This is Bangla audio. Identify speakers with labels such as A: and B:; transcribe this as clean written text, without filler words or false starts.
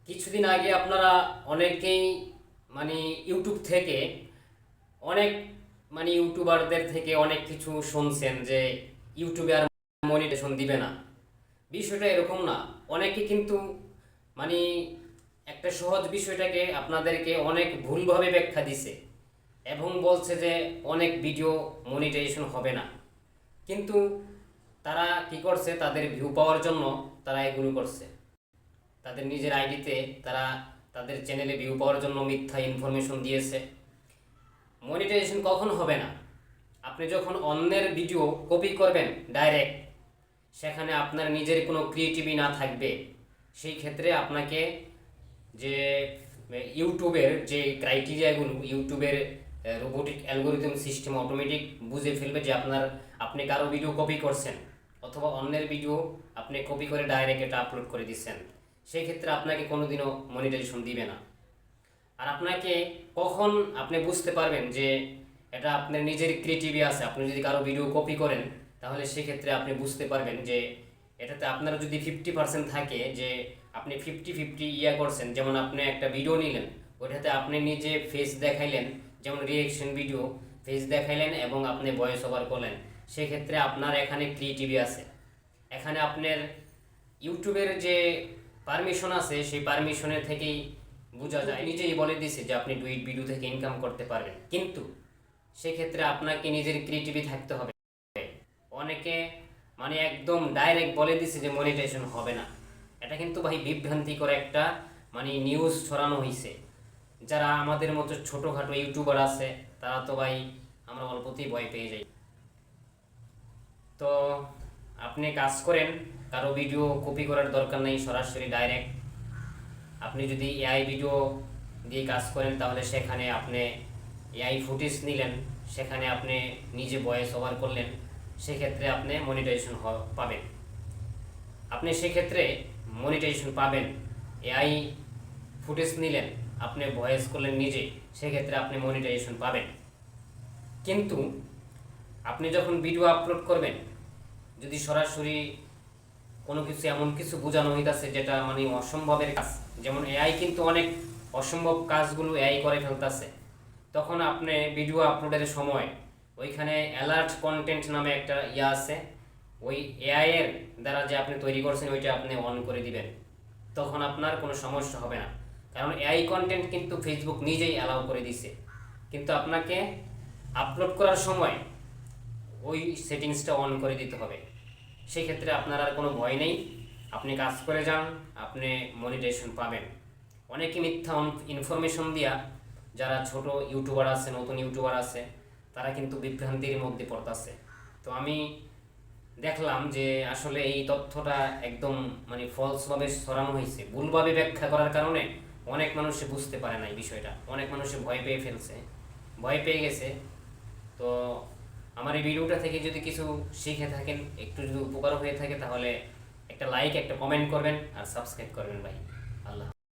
A: কিছুদিন আগে আপনারা অনেকেই মানে ইউটিউব থেকে অনেক ইউটিউবারদের থেকে অনেক কিছু শুনছেন যে ইউটিউবে আর মনিটাইজেশন দিবে না। বিষয়টা এরকম না। অনেকে কিন্তু মানে একটা সহজ বিষয়টাকে আপনাদেরকে অনেক ভুলভাবে ব্যাখ্যা দিছে এবং বলছে যে অনেক ভিডিও মনিটাইজেশন হবে না। কিন্তু তারা কি করছে, তাদের ভিউ পাওয়ার জন্য তারা এগুলো করছে। তাদের নিজের আইডিতে তারা তাদের চ্যানেলে ভিউ পাওয়ার জন্য মিথ্যা ইনফরমেশন দিয়েছে। মনিটাইজেশন কখন হবে না? আপনি যখন অন্যের ভিডিও কপি করবেন ডাইরেক্ট, সেখানে আপনার নিজের কোনো ক্রিয়েটিভি না থাকবে, সেই ক্ষেত্রে আপনাকে যে ইউটিউবের যে ক্রাইটেরিয়াগুলো, ইউটিউবের রোবোটিক অ্যালগোরিদম সিস্টেম অটোমেটিক বুঝে ফেলবে যে আপনি কারো ভিডিও কপি করছেন অথবা অন্যের ভিডিও আপনি কপি করে ডাইরেক্ট এটা আপলোড করে দিচ্ছেন। সেই ক্ষেত্রে আপনাকে কোনোদিনও মনিটাইজেশন দিবে না। আর আপনাকে কখন আপনি বুঝতে পারবেন যে এটা আপনার নিজের ক্রিয়েটিভি আছে? আপনি যদি কারো ভিডিও কপি করেন তাহলে সেক্ষেত্রে আপনি বুঝতে পারবেন যে এটাতে আপনার যদি 50% থাকে, যে আপনি 50-50 করছেন। যেমন আপনি একটা ভিডিও নিলেন, ওইটাতে আপনি নিজে ফেস দেখাইলেন, যেমন রিয়েকশন ভিডিও, ফেস দেখাইলেন এবং আপনি ভয়েস ওভার করলেন, সেক্ষেত্রে আপনার এখানে ক্রিয়েটিভি আছে। এখানে আপনার ইউটিউবের যে পারমিশন আছে সেই পারমিশনের থেকেই বোঝা যায়। নিজেই বলে দিছে যে আপনি ডুইট ভিডিও থেকে ইনকাম করতে পারবেন, কিন্তু সেক্ষেত্রে আপনাকে নিজের ক্রিয়েটিভি থাকতে হবে। অনেকে একদম ডাইরেক্ট বলে দিছে যে মনিটাইজেশন হবে না। এটা কিন্তু ভাই বিভ্রান্তিকর একটা নিউজ ছড়ানো হয়েছে। যারা আমাদের মতো ছোটোখাটো ইউটিউবার আছে তারা তো ভাই আমরা অল্পতেই ভয় পেয়ে যাই। তো আপনি কাজ করেন, কারো ভিডিও কপি করার দরকার নেই, সরাসরি ডাইরেক্ট আপনি যদি এআই ভিডিও দিয়ে কাজ করেন তাহলে সেখানে আপনি এআই ফুটেজ নিলেন, সেখানে আপনি নিজে ভয়েস ওভার করলেন, সেক্ষেত্রে আপনি মনিটাইজেশন পাবেন। আপনি সেক্ষেত্রে মনিটাইজেশন পাবেন। এআই ফুটেজ নিলেন, আপনি ভয়েস করলেন নিজে, সেক্ষেত্রে আপনি মনিটাইজেশন পাবেন। কিন্তু আপনি যখন ভিডিও আপলোড করবেন, যদি সরাসরি কোনো কিছু এমন কিছু বোঝানো হইতাছে যেটা অসম্ভবের কাজ, যেমন এআই কিন্তু অনেক অসম্ভব কাজগুলো এআই করে ফেলতেছে, তখন আপনি ভিডিও আপলোডের সময় ওইখানে অ্যালার্ট কন্টেন্ট নামে একটা আছে, ওই এআই এর দ্বারা যে আপনি তৈরি করছেন ওইটা আপনি অন করে দিবেন। তখন আপনার কোনো সমস্যা হবে না, কারণ এআই কন্টেন্ট কিন্তু ফেসবুক নিজেই অ্যালাউ করে দিছে। কিন্তু আপনাকে আপলোড করার সময় ওই সেটিংসটা অন করে দিতে হবে। সেই ক্ষেত্রে আপনার আর কোনো ভয় নেই, আপনি কাজ করে যান, আপনি মনিটাইজেশন পাবেন। অনেকে মিথ্যা ইনফরমেশন দিয়া, যারা ছোট ইউটিউবার আছে, নতুন ইউটিউবার আছে, তারা কিন্তু বিভ্রান্তির মধ্যে পড়তেছে। তো আমি দেখলাম যে আসলে এই তথ্যটা একদম ফলসভাবে ছড়ানো হয়েছে, ভুলভাবে ব্যাখ্যা করার কারণে অনেক মানুষে বুঝতে পারে না এই বিষয়টা, অনেক মানুষে ভয় পেয়ে ফেলছে, ভয় পেয়ে গেছে। তো আমার এই ভিডিওটা থেকে যদি কিছু শিখে থাকেন, একটু যদি উপকার হয়ে থাকে, তাহলে একটা লাইক, একটা কমেন্ট করবেন আর সাবস্ক্রাইব করবেন ভাই। আল্লাহ।